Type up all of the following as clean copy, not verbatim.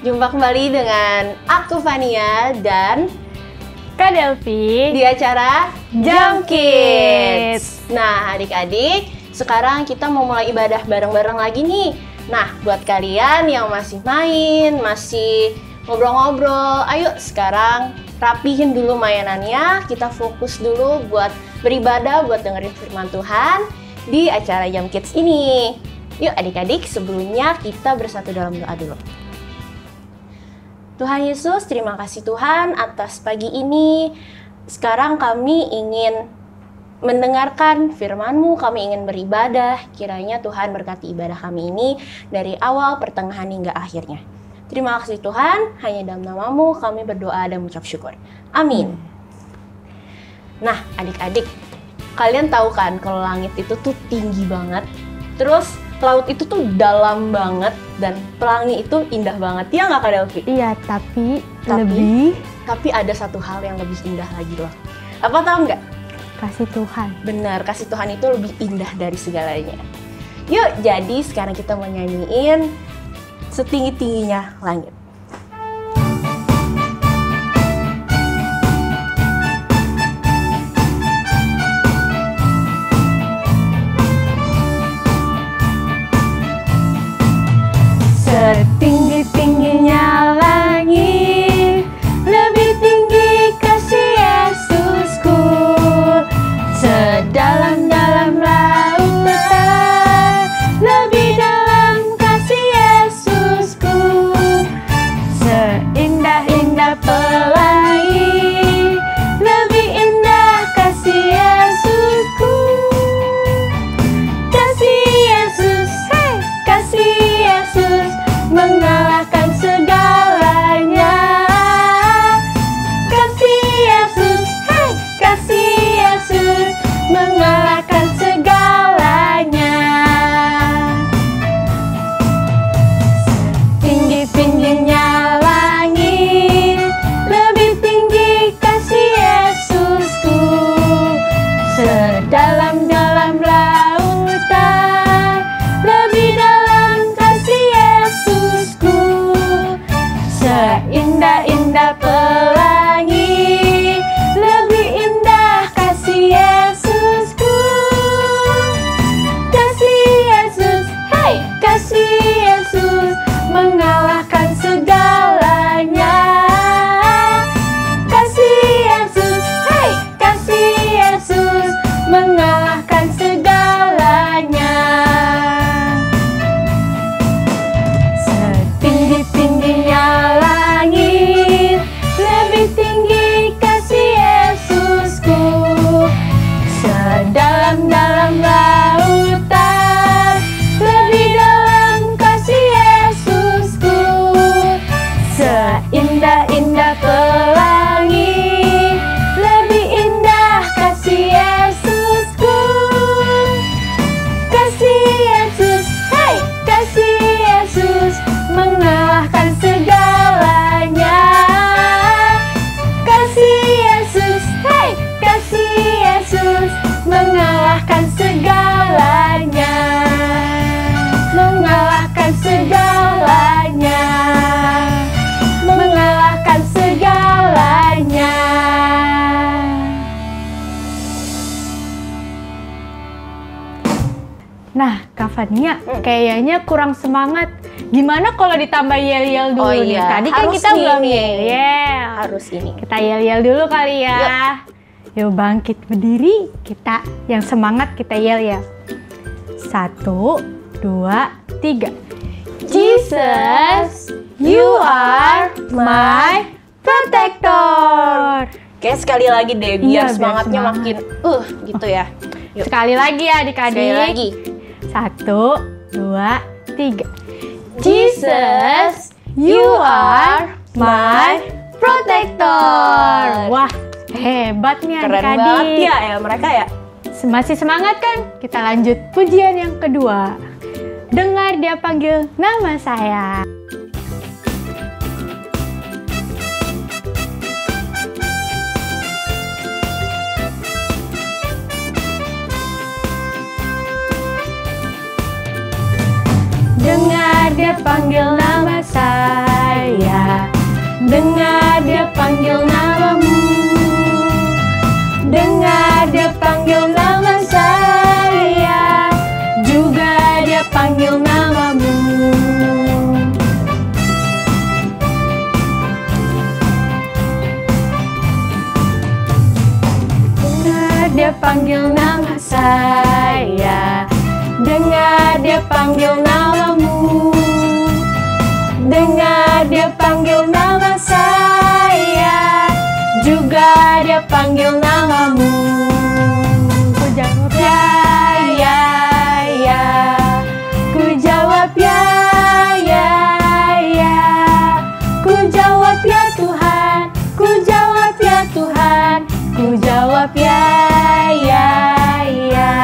Jumpa kembali dengan aku Fania dan Kak Delvi di acara Jam Kids. Nah adik-adik, sekarang kita mau mulai ibadah bareng-bareng lagi nih. Nah buat kalian yang masih main, masih ngobrol-ngobrol, ayo sekarang rapihin dulu mainannya. Kita fokus dulu buat beribadah, buat dengerin firman Tuhan di acara Jam Kids ini. Yuk adik-adik, sebelumnya kita bersatu dalam doa dulu. Tuhan Yesus, terima kasih Tuhan atas pagi ini. Sekarang kami ingin mendengarkan firman-Mu, kami ingin beribadah. Kiranya Tuhan berkati ibadah kami ini dari awal, pertengahan, hingga akhirnya. Terima kasih Tuhan, hanya dalam nama-Mu kami berdoa dan mengucap syukur. Amin. Nah adik-adik, kalian tahu kan kalau langit itu tuh tinggi banget. Terus laut itu tuh dalam banget dan pelangi itu indah banget. Ya nggak Kak Delvi? Iya, tapi ada satu hal yang lebih indah lagi loh. Apa tahu nggak? kasih Tuhan. Benar, kasih Tuhan itu lebih indah dari segalanya. Yuk, jadi sekarang kita mau nyanyiin Setinggi-tingginya Langit. Setinggi-tingginya langit, lebih tinggi kasih Yesusku. Sedalam-dalam lautan, lebih dalam kasih Yesusku. Seindah-indah pelangi, lebih indah kasih Yesusku. Kasih Yesus, hey, kasih Yesus mengalahkan segalanya. Kasih Yesus, hey, kasih Yesus mengalahkan segalanya. Tinggi-tingginya langit, lebih tinggi kasih Yesusku. Sedalam-dalam lautan, lebih dalam kasih Yesusku. Seindah-indah pelangi, lebih indah kasih Yesusku. Kasih Yesus, hey, kasih Yesus mengalahkan segalanya. Kasih Yesus, hey, kasih Yesus mengalahkan segalanya. Setinggi-tingginya langit, lebih tinggi kasih Yesusku. Sedalam-dalam lautan, lebih dalam kasih Yesusku. Seindah-indah pelangi, lebih indah kasih Yesusku. Kasih Yesus, hey, kasih Yesus mengalahkan segalanya. Kasih Yesus, hey, kasih Yesus mengalahkan segalanya. Mengalahkan segalanya. Mengalahkan segalanya. Nah, Kak Fania, kayaknya kurang semangat. Gimana kalau ditambah yel-yel dulu nih? Tadi kan harus kita belum ini. yel-yel. Harus ini. Kita yel-yel dulu kali ya. Yuk bangkit berdiri, kita yang semangat kita yel-yel. 1, 2, 3. Jesus, you are my protector. Oke, sekali lagi deh biar Iya, biar semangatnya semangat. makin gitu ya. Yuk. Sekali lagi ya adik-adik. Sekali lagi. 1, 2, 3. Jesus, You are my protector. Wah, hebat nih Keren adik-adik. banget ya mereka ya. Masih semangat kan? Kita lanjut pujian yang kedua. Dengar dia panggil nama saya. Dengar dia panggil nama saya. dengar dia panggil namamu. Dengar dia panggil nama saya, juga dia panggil namamu. Dengar dia panggil nama saya, dengar dia panggil namamu. Dengar dia panggil nama saya, juga dia panggil namamu. Ku jawab ya, ya, ya. Ku jawab ya, ya, ya. Ku jawab ya Tuhan, ku jawab ya Tuhan, ku jawab ya, ya, ya.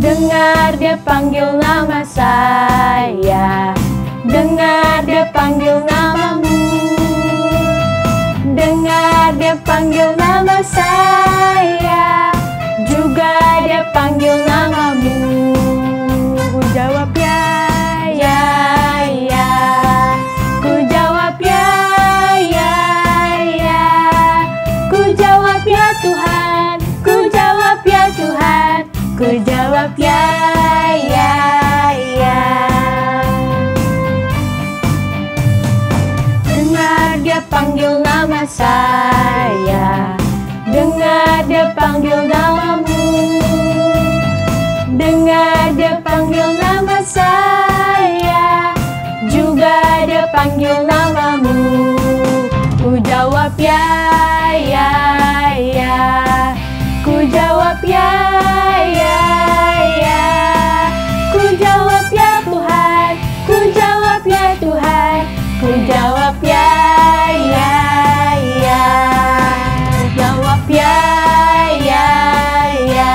Dengar dia panggil nama saya, dengar dia panggil namamu. Dengar dia panggil nama saya, juga dia panggil namamu. Ku jawab ya, ya, ya. Ku jawab ya, ya, ya. Ku jawab ya Tuhan, ku jawab ya Tuhan, ku jawab ya, ya, ya. Dengar dia panggil nama saya, dengar dia panggil namamu. Dengar dia panggil nama saya, juga dia panggil namamu. Ku jawab ya, ya, ya. Ku jawab ya, ya, ya. Ku jawab ya Tuhan, ku jawab ya Tuhan, ku jawab ya, ya, ya. Ku jawab ya, ya, ya.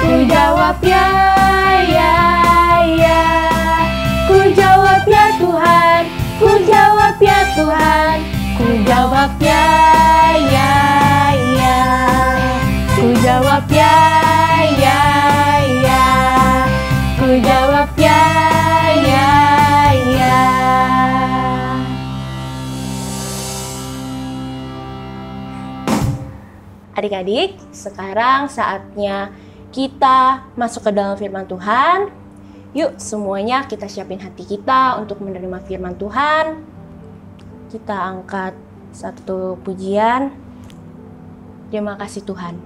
Ku jawab ya, ya, ya. Ku jawab ya Tuhan, ku jawab ya Tuhan, ku jawab ya, ya, ya. Ku jawab ya, ya, ya. Ku jawab ya, ya, ya. Adik-adik, sekarang saatnya kita masuk ke dalam firman Tuhan. Yuk semuanya kita siapin hati kita untuk menerima firman Tuhan. Kita angkat satu pujian. Terima kasih Tuhan.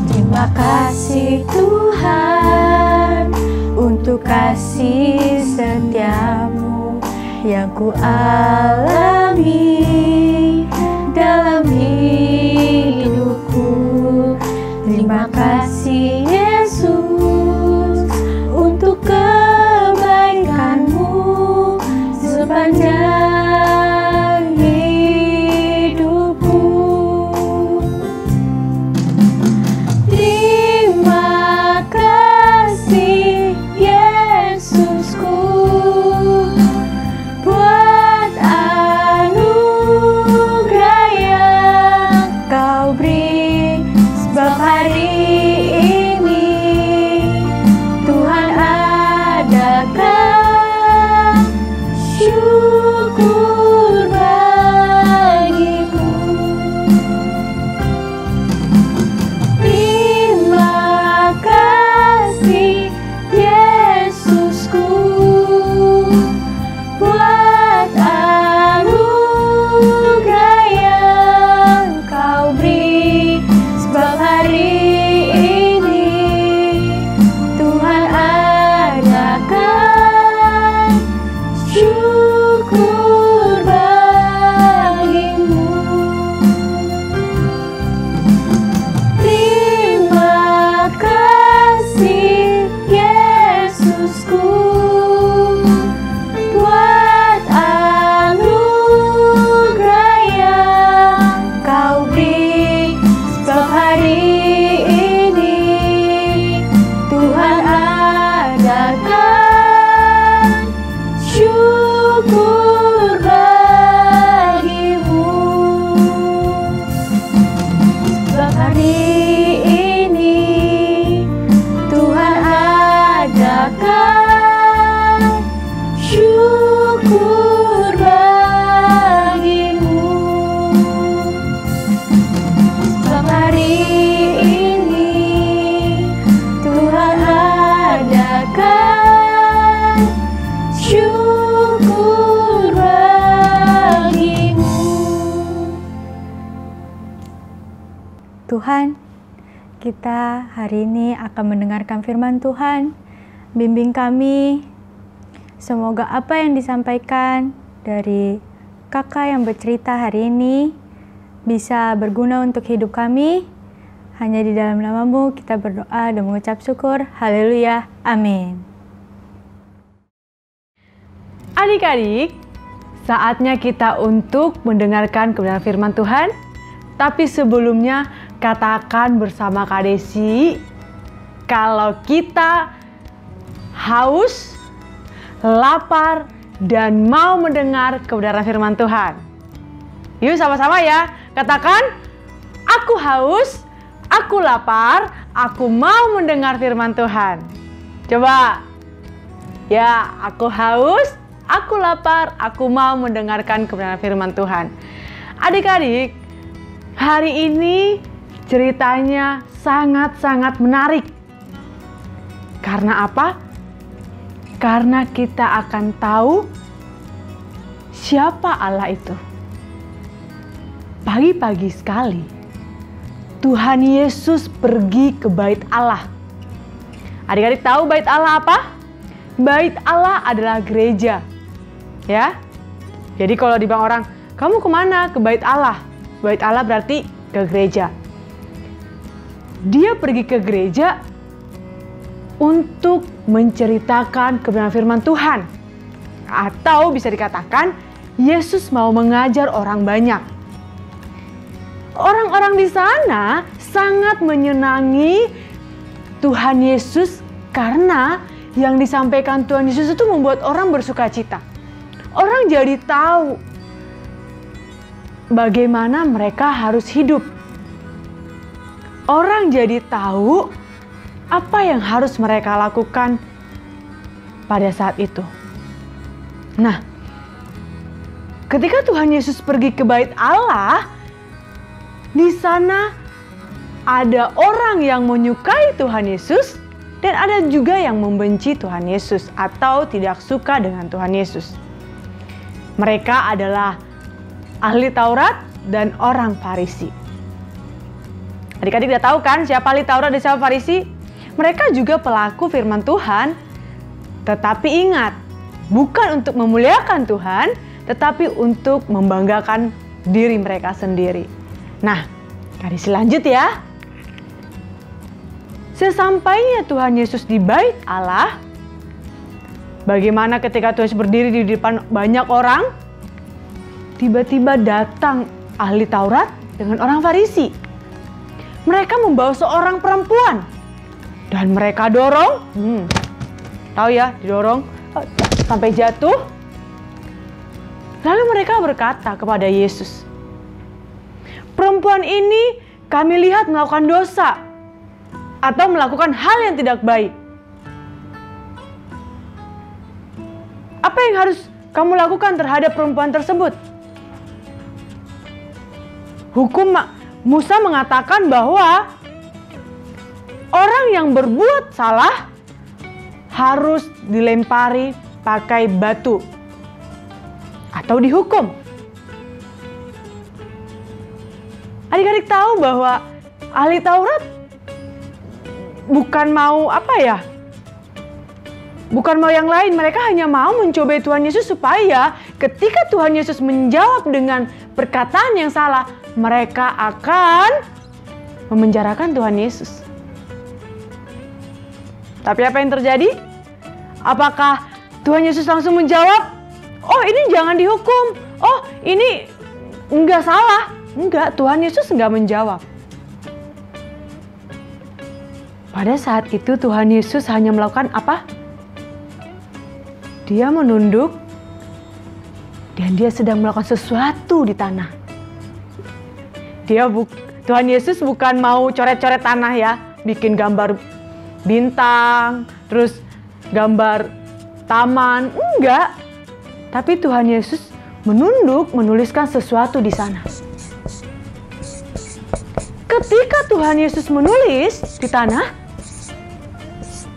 Terima kasih Tuhan untuk kasih setiamu yang ku alami dalam hidupku. Terima kasih Yesus untuk kebaikanmu sepanjang hidupku. Terima kasih Yesusku buat anugerah yang Kau beri, sebab hari ini Tuhan adakan syukur bagiku. Terima kasih Yesusku buat anugerah yang Kau beri, sebab hari Tuhan, kita hari ini akan mendengarkan firman Tuhan. Bimbing kami, semoga apa yang disampaikan dari kakak yang bercerita hari ini bisa berguna untuk hidup kami. Hanya di dalam nama-Mu kita berdoa dan mengucap syukur. Haleluya. Amin. Adik-adik, saatnya kita untuk mendengarkan kebenaran firman Tuhan. Tapi sebelumnya katakan bersama Kak Desi, kalau kita haus, lapar, dan mau mendengar kebenaran firman Tuhan. Yuk sama-sama ya, katakan, aku haus, aku lapar, aku mau mendengar firman Tuhan. Coba, ya, aku haus, aku lapar, aku mau mendengarkan kebenaran firman Tuhan. Adik-adik, hari ini ceritanya sangat-sangat menarik. Karena apa? Karena kita akan tahu siapa Allah itu. Pagi-pagi sekali, Tuhan Yesus pergi ke bait Allah. Adik-adik tahu bait Allah apa? Bait Allah adalah gereja. Ya. Jadi kalau dibilang orang, kamu kemana? Ke bait Allah. Bait Allah berarti ke gereja. Dia pergi ke gereja untuk menceritakan kebenaran firman Tuhan. Atau bisa dikatakan, Yesus mau mengajar orang banyak. Orang-orang di sana sangat menyenangi Tuhan Yesus karena yang disampaikan Tuhan Yesus itu membuat orang bersukacita. Orang jadi tahu bagaimana mereka harus hidup. Orang jadi tahu apa yang harus mereka lakukan pada saat itu. Nah, ketika Tuhan Yesus pergi ke bait Allah, di sana ada orang yang menyukai Tuhan Yesus dan ada juga yang membenci Tuhan Yesus atau tidak suka dengan Tuhan Yesus. Mereka adalah ahli Taurat dan orang Farisi. Adik-adik udah tahu kan siapa ahli Taurat dan siapa Farisi? Mereka juga pelaku firman Tuhan, tetapi ingat, bukan untuk memuliakan Tuhan, tetapi untuk membanggakan diri mereka sendiri. Nah, Kak Desi lanjut ya. Sesampainya Tuhan Yesus di bait Allah, bagaimana ketika Tuhan Yesus berdiri di depan banyak orang, tiba-tiba datang ahli Taurat dengan orang Farisi. Mereka membawa seorang perempuan dan mereka dorong, tahu ya, didorong sampai jatuh. Lalu mereka berkata kepada Yesus, perempuan ini kami lihat melakukan dosa atau melakukan hal yang tidak baik. Apa yang harus kamu lakukan terhadap perempuan tersebut? Hukum Musa mengatakan bahwa orang yang berbuat salah harus dilempari pakai batu atau dihukum. Adik-adik tahu bahwa ahli Taurat bukan mau bukan mau yang lain. Mereka hanya mau mencobai Tuhan Yesus supaya ketika Tuhan Yesus menjawab dengan perkataan yang salah, mereka akan memenjarakan Tuhan Yesus. Tapi apa yang terjadi? Apakah Tuhan Yesus langsung menjawab, oh ini jangan dihukum, oh ini enggak salah? Enggak, Tuhan Yesus enggak menjawab. Pada saat itu Tuhan Yesus hanya melakukan apa? Dia menunduk dan dia sedang melakukan sesuatu di tanah. Tuhan Yesus bukan mau coret-coret tanah ya, bikin gambar bintang, terus gambar taman, enggak. Tapi Tuhan Yesus menunduk menuliskan sesuatu di sana. Ketika Tuhan Yesus menulis di tanah,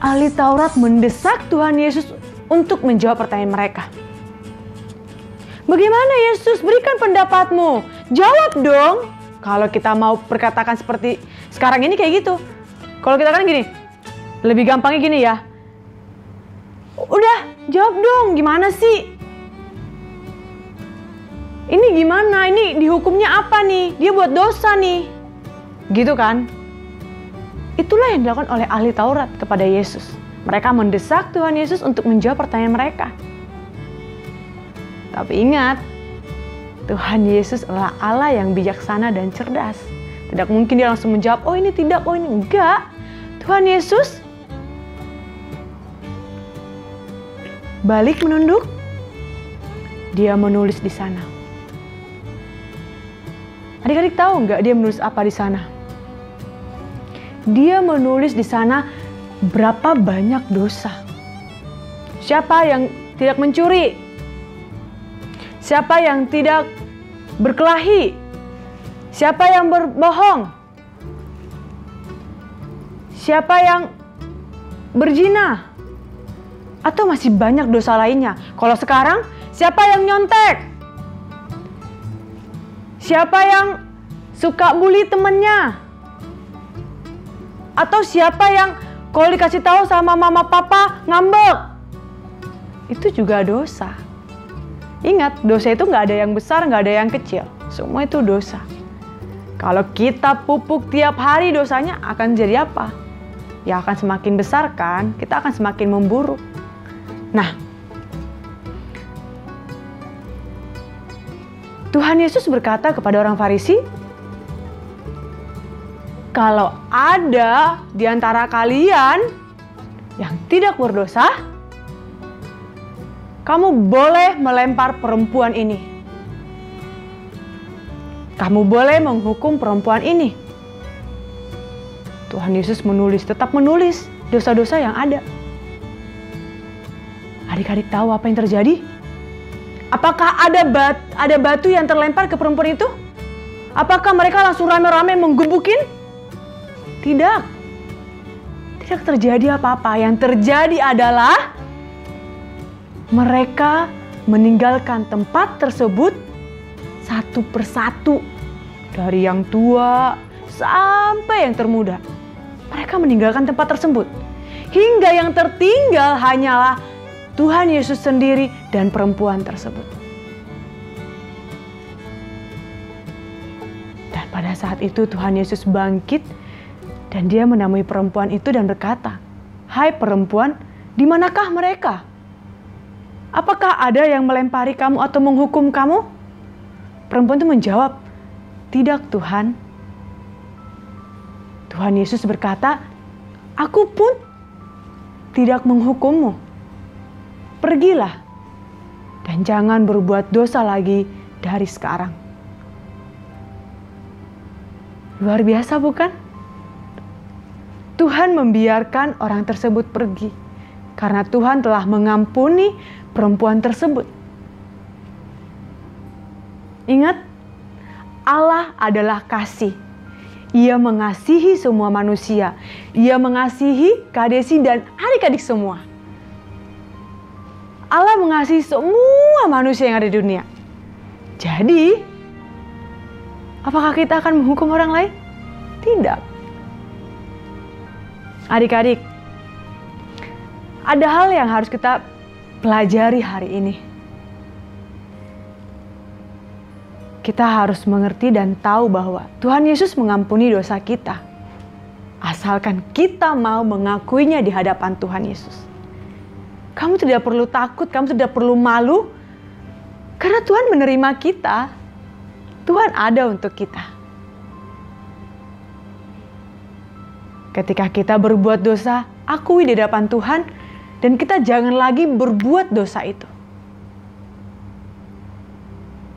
ahli Taurat mendesak Tuhan Yesus untuk menjawab pertanyaan mereka. Bagaimana Yesus? Berikan pendapatmu. Jawab dong. Kalau kita mau berkatakan seperti Sekarang ini kayak gitu. Kalau kita kan gini, lebih gampangnya gini ya. Udah, jawab dong, gimana sih? Ini gimana? Ini dihukumnya apa nih? Dia buat dosa nih. Gitu kan? Itulah yang dilakukan oleh ahli Taurat kepada Yesus. Mereka mendesak Tuhan Yesus untuk menjawab pertanyaan mereka. Tapi ingat, Tuhan Yesus adalah Allah yang bijaksana dan cerdas. Tidak mungkin dia langsung menjawab, oh ini tidak, oh ini enggak. Tuhan Yesus balik menunduk, dia menulis di sana. Adik-adik tahu nggak dia menulis apa di sana? Dia menulis di sana berapa banyak dosa. Siapa yang tidak mencuri? Siapa yang tidak berkelahi? Siapa yang berbohong? Siapa yang berzina? Atau masih banyak dosa lainnya? Kalau sekarang, siapa yang nyontek? Siapa yang suka bully temennya? Atau siapa yang kalau dikasih tahu sama mama papa ngambek? Itu juga dosa. Ingat, dosa itu nggak ada yang besar, nggak ada yang kecil. Semua itu dosa. Kalau kita pupuk tiap hari dosanya akan jadi apa? Ya akan semakin besar kan? Kita akan semakin memburuk. Nah, Tuhan Yesus berkata kepada orang Farisi, kalau ada di antara kalian yang tidak berdosa, kamu boleh melempar perempuan ini. Kamu boleh menghukum perempuan ini. Tuhan Yesus tetap menulis dosa-dosa yang ada. Adik-adik tahu apa yang terjadi? Apakah ada batu yang terlempar ke perempuan itu? Apakah mereka langsung rame-rame menggebukin? Tidak. Tidak terjadi apa-apa. Yang terjadi adalah mereka meninggalkan tempat tersebut satu persatu. Dari yang tua sampai yang termuda. Mereka meninggalkan tempat tersebut. Hingga yang tertinggal hanyalah Tuhan Yesus sendiri dan perempuan tersebut. Dan pada saat itu Tuhan Yesus bangkit dan dia menemui perempuan itu dan berkata, "Hai perempuan, di manakah mereka? Apakah ada yang melempari kamu atau menghukum kamu?" Perempuan itu menjawab, "Tidak Tuhan." Tuhan Yesus berkata, "Aku pun tidak menghukummu. Pergilah dan jangan berbuat dosa lagi dari sekarang." Luar biasa bukan? Tuhan membiarkan orang tersebut pergi karena Tuhan telah mengampuni perempuan tersebut. Ingat, Allah adalah kasih. Ia mengasihi semua manusia. Ia mengasihi Kak Desi dan adik-adik semua. Allah mengasihi semua manusia yang ada di dunia. Jadi, apakah kita akan menghukum orang lain? Tidak. Adik-adik, ada hal yang harus kita pelajari hari ini. Kita harus mengerti dan tahu bahwa Tuhan Yesus mengampuni dosa kita. Asalkan kita mau mengakuinya di hadapan Tuhan Yesus. Kamu tidak perlu takut, kamu tidak perlu malu. Karena Tuhan menerima kita. Tuhan ada untuk kita. Ketika kita berbuat dosa, akui di hadapan Tuhan. Dan kita jangan lagi berbuat dosa itu.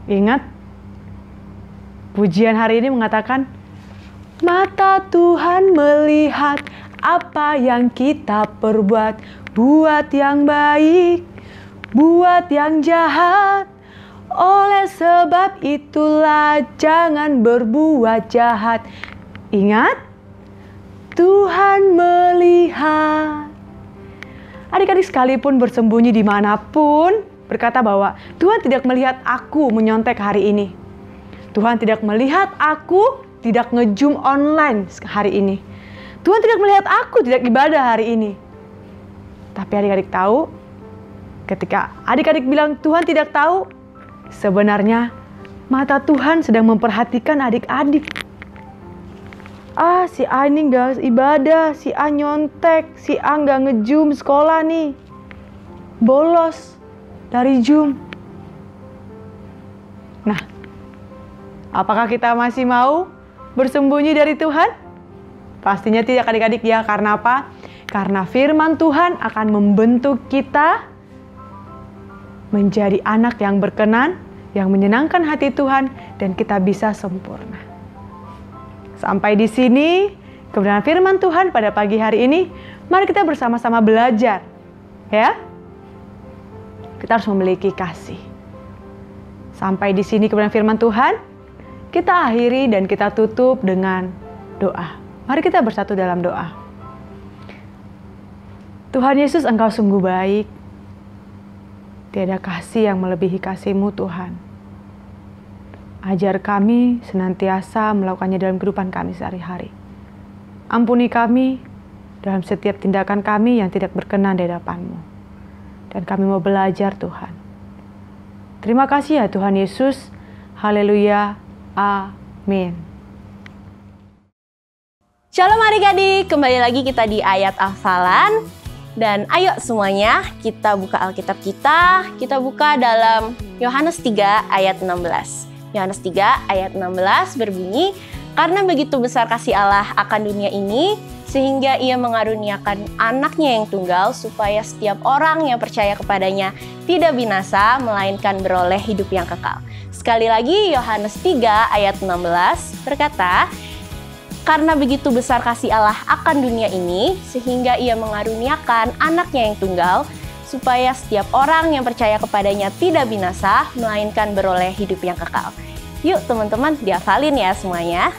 Ingat, pujian hari ini mengatakan, mata Tuhan melihat apa yang kita perbuat. Buat yang baik, buat yang jahat. Oleh sebab itulah jangan berbuat jahat. Ingat, Tuhan melihat. Adik-adik sekalipun bersembunyi dimanapun, berkata bahwa Tuhan tidak melihat aku menyontek hari ini. Tuhan tidak melihat aku tidak nge-Zoom online hari ini. Tuhan tidak melihat aku tidak ibadah hari ini. Tapi adik-adik tahu, ketika adik-adik bilang Tuhan tidak tahu, sebenarnya mata Tuhan sedang memperhatikan adik-adik. Si A ini gak ibadah, si A nyontek, si A gak nge-Zoom sekolah nih. Bolos dari Zoom. Nah, apakah kita masih mau bersembunyi dari Tuhan? Pastinya tidak adik-adik ya. Karena apa? Karena firman Tuhan akan membentuk kita menjadi anak yang berkenan, yang menyenangkan hati Tuhan, dan kita bisa sempurna. Sampai di sini kebenaran firman Tuhan pada pagi hari ini. Mari kita bersama-sama belajar, ya. Kita harus memiliki kasih. Sampai di sini kebenaran firman Tuhan. Kita akhiri dan kita tutup dengan doa. Mari kita bersatu dalam doa. Tuhan Yesus, Engkau sungguh baik. Tiada kasih yang melebihi kasih-Mu, Tuhan. Ajar kami senantiasa melakukannya dalam kehidupan kami sehari-hari. Ampuni kami dalam setiap tindakan kami yang tidak berkenan di hadapan-Mu. Dan kami mau belajar, Tuhan. Terima kasih ya Tuhan Yesus. Haleluya. Amin. Shalom adik-adik, kembali lagi kita di ayat hafalan. Dan ayo semuanya kita buka Alkitab kita. Kita buka dalam Yohanes 3 ayat 16. Yohanes 3 ayat 16 berbunyi, "Karena begitu besar kasih Allah akan dunia ini, sehingga ia mengaruniakan anaknya yang tunggal, supaya setiap orang yang percaya kepadanya tidak binasa, melainkan beroleh hidup yang kekal." Sekali lagi, Yohanes 3 ayat 16 berkata, "Karena begitu besar kasih Allah akan dunia ini, sehingga ia mengaruniakan anaknya yang tunggal, supaya setiap orang yang percaya kepadanya tidak binasa, melainkan beroleh hidup yang kekal." Yuk teman-teman, dihafalin ya semuanya.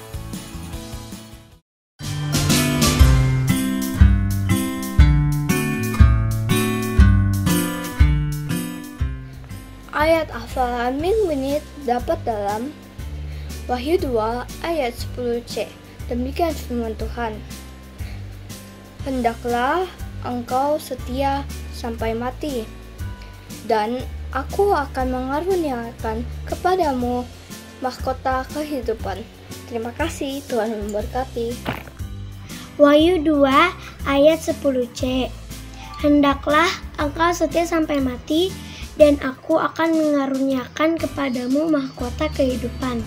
Ayat hafalan minggu ini dapat dalam Wahyu 2 ayat 10c. Demikian firman Tuhan. "Hendaklah engkau setia sampai mati, dan aku akan mengaruniakan kepadamu mahkota kehidupan." Terima kasih, Tuhan memberkati. Wahyu 2 ayat 10c. "Hendaklah engkau setia sampai mati, dan aku akan mengaruniakan kepadamu mahkota kehidupan."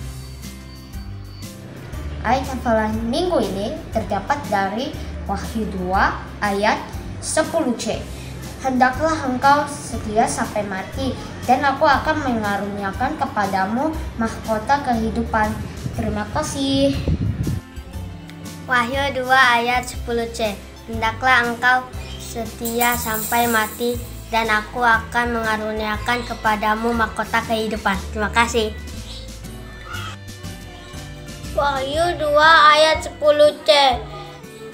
Ayat hafalan minggu ini terdapat dari Wahyu 2 ayat 10c. "Hendaklah engkau setia sampai mati, dan aku akan mengaruniakan kepadamu mahkota kehidupan." Terima kasih. Wahyu 2 ayat 10c. "Hendaklah engkau setia sampai mati, dan aku akan mengaruniakan kepadamu mahkota kehidupan." Terima kasih. Wahyu 2 ayat 10c.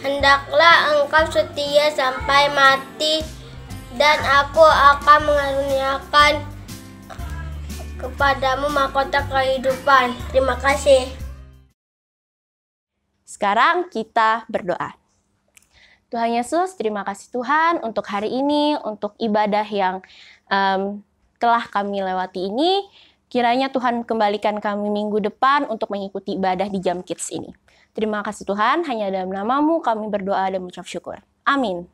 "Hendaklah engkau setia sampai mati, dan aku akan mengaruniakan kepadamu mahkota kehidupan." Terima kasih. Sekarang kita berdoa. Tuhan Yesus, terima kasih Tuhan untuk hari ini, untuk ibadah yang telah kami lewati ini. Kiranya Tuhan kembalikan kami minggu depan untuk mengikuti ibadah di Jam Kids ini. Terima kasih Tuhan, hanya dalam nama-Mu kami berdoa dan mengucap syukur. Amin.